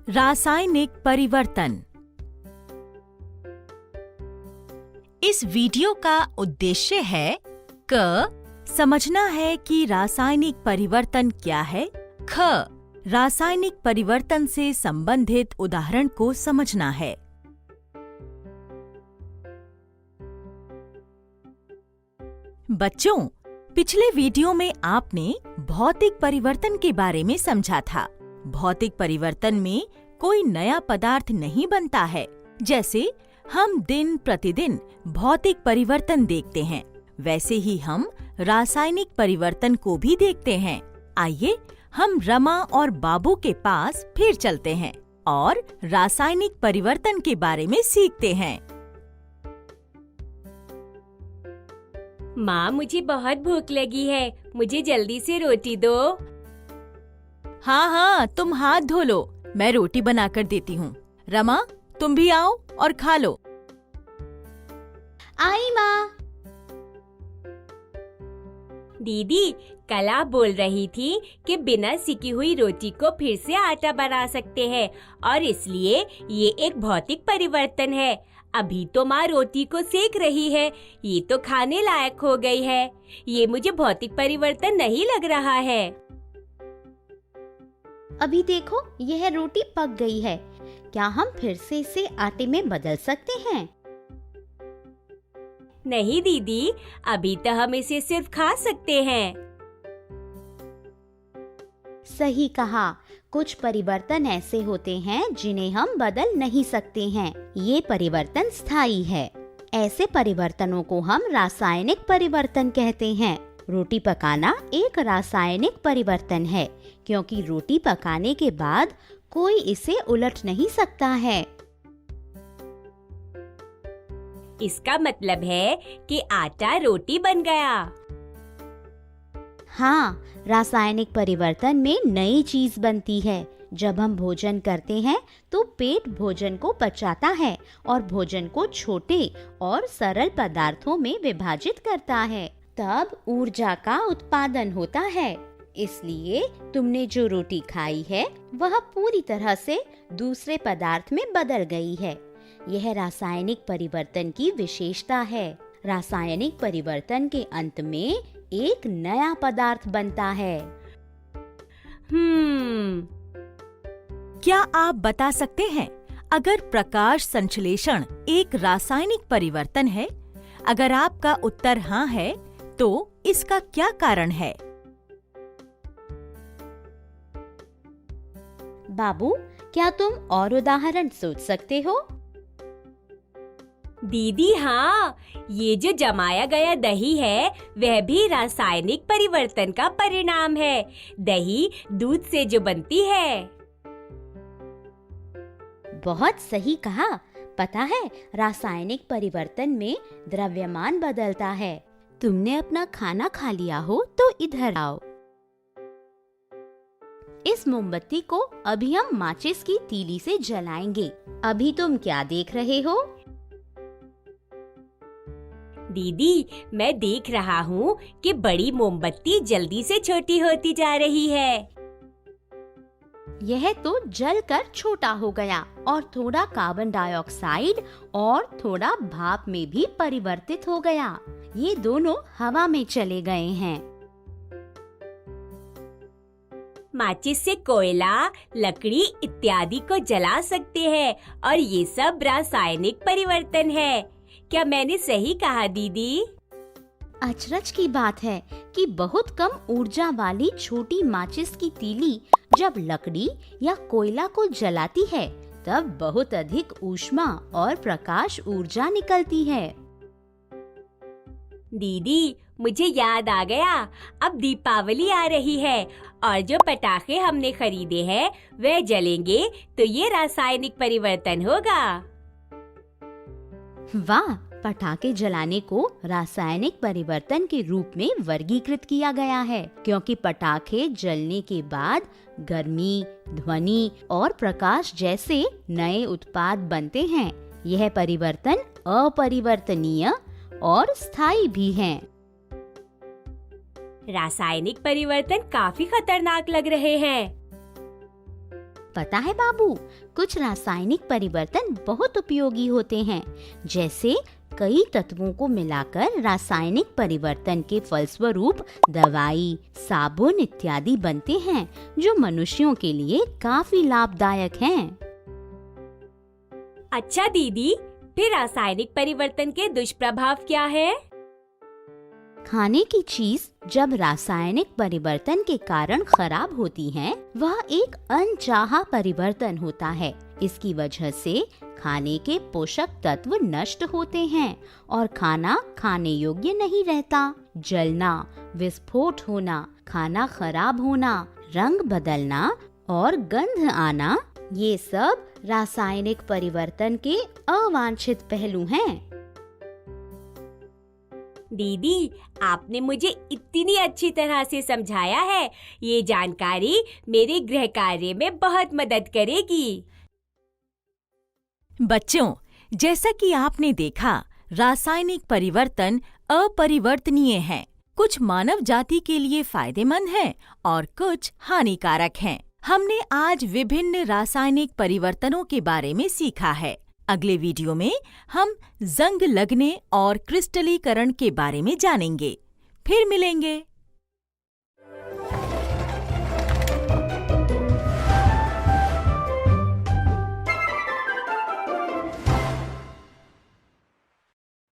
रासायनिक परिवर्तन। इस वीडियो का उद्देश्य है समझना है कि रासायनिक परिवर्तन क्या है, रासायनिक परिवर्तन से संबंधित उदाहरण को समझना है। बच्चों, पिछले वीडियो में आपने भौतिक परिवर्तन के बारे में समझा था। भौतिक परिवर्तन में कोई नया पदार्थ नहीं बनता है। जैसे हम दिन प्रतिदिन भौतिक परिवर्तन देखते हैं, वैसे ही हम रासायनिक परिवर्तन को भी देखते हैं। आइए हम रमा और बाबू के पास फिर चलते हैं और रासायनिक परिवर्तन के बारे में सीखते हैं। माँ, मुझे बहुत भूख लगी है, मुझे जल्दी से रोटी दो। हाँ, तुम हाथ धो लो, मैं रोटी बनाकर देती हूँ। रमा, तुम भी आओ और खा लो। आई माँ। दीदी, कल आप बोल रही थी कि बिना सिकी हुई रोटी को फिर से आटा बना सकते हैं और इसलिए ये एक भौतिक परिवर्तन है। अभी तो माँ रोटी को सेक रही है, ये तो खाने लायक हो गई है। ये मुझे भौतिक परिवर्तन नहीं लग रहा है। अभी देखो, यह रोटी पक गई है। क्या हम फिर से इसे आटे में बदल सकते हैं? नहीं दीदी, अभी तो हम इसे सिर्फ खा सकते हैं। सही कहा। कुछ परिवर्तन ऐसे होते हैं जिन्हें हम बदल नहीं सकते हैं। ये परिवर्तन स्थायी है। ऐसे परिवर्तनों को हम रासायनिक परिवर्तन कहते हैं। रोटी पकाना एक रासायनिक परिवर्तन है, क्योंकि रोटी पकाने के बाद कोई इसे उलट नहीं सकता है। इसका मतलब है कि आटा रोटी बन गया। हाँ, रासायनिक परिवर्तन में नई चीज बनती है। जब हम भोजन करते हैं तो पेट भोजन को पचाता है और भोजन को छोटे और सरल पदार्थों में विभाजित करता है। तब ऊर्जा का उत्पादन होता है। इसलिए तुमने जो रोटी खाई है वह पूरी तरह से दूसरे पदार्थ में बदल गई है। यह रासायनिक परिवर्तन की विशेषता है। रासायनिक परिवर्तन के अंत में एक नया पदार्थ बनता है। क्या आप बता सकते हैं, अगर प्रकाश संश्लेषण एक रासायनिक परिवर्तन है? अगर आपका उत्तर हाँ है, तो इसका क्या कारण है? बाबू, क्या तुम और उदाहरण सोच सकते हो? दीदी हाँ, ये जो जमाया गया दही है वह भी रासायनिक परिवर्तन का परिणाम है। दही दूध से जो बनती है। बहुत सही कहा। पता है, रासायनिक परिवर्तन में द्रव्यमान बदलता है। तुमने अपना खाना खा लिया हो तो इधर आओ। इस मोमबत्ती को अभी हम माचिस की तीली से जलाएंगे। अभी तुम क्या देख रहे हो? दीदी, मैं देख रहा हूँ कि बड़ी मोमबत्ती जल्दी से छोटी होती जा रही है। यह तो जलकर छोटा हो गया और थोड़ा कार्बन डाइऑक्साइड और थोड़ा भाप में भी परिवर्तित हो गया। ये दोनों हवा में चले गए हैं। माचिस से कोयला, लकड़ी इत्यादि को जला सकते हैं और ये सब रासायनिक परिवर्तन है। क्या मैंने सही कहा दीदी? अचरज की बात है कि बहुत कम ऊर्जा वाली छोटी माचिस की तीली जब लकड़ी या कोयला को जलाती है, तब बहुत अधिक ऊष्मा और प्रकाश ऊर्जा निकलती है। दीदी, मुझे याद आ गया। अब दीपावली आ रही है और जो पटाखे हमने खरीदे हैं वह जलेंगे तो ये रासायनिक परिवर्तन होगा। वाह, पटाखे जलाने को रासायनिक परिवर्तन के रूप में वर्गीकृत किया गया है, क्योंकि पटाखे जलने के बाद गर्मी, ध्वनि और प्रकाश जैसे नए उत्पाद बनते हैं। यह परिवर्तन अपरिवर्तनीय और स्थायी भी हैं। रासायनिक परिवर्तन काफी खतरनाक लग रहे हैं। पता है बाबू, कुछ रासायनिक परिवर्तन बहुत उपयोगी होते हैं। जैसे कई तत्वों को मिलाकर रासायनिक परिवर्तन के फलस्वरूप दवाई, साबुन इत्यादि बनते हैं, जो मनुष्यों के लिए काफी लाभदायक हैं। अच्छा दीदी, फिर रासायनिक परिवर्तन के दुष्प्रभाव क्या है? खाने की चीज जब रासायनिक परिवर्तन के कारण खराब होती है, वह एक अनचाहा परिवर्तन होता है। इसकी वजह से खाने के पोषक तत्व नष्ट होते हैं और खाना खाने योग्य नहीं रहता। जलना, विस्फोट होना, खाना खराब होना, रंग बदलना और गंध आना, ये सब रासायनिक परिवर्तन के अवांछित पहलू हैं। दीदी, आपने मुझे इतनी अच्छी तरह से समझाया है। ये जानकारी मेरे गृह कार्य में बहुत मदद करेगी। बच्चों, जैसा कि आपने देखा, रासायनिक परिवर्तन अपरिवर्तनीय हैं। कुछ मानव जाति के लिए फायदेमंद हैं और कुछ हानिकारक हैं। हमने आज विभिन्न रासायनिक परिवर्तनों के बारे में सीखा है। अगले वीडियो में हम जंग लगने और क्रिस्टलीकरण के बारे में जानेंगे। फिर मिलेंगे।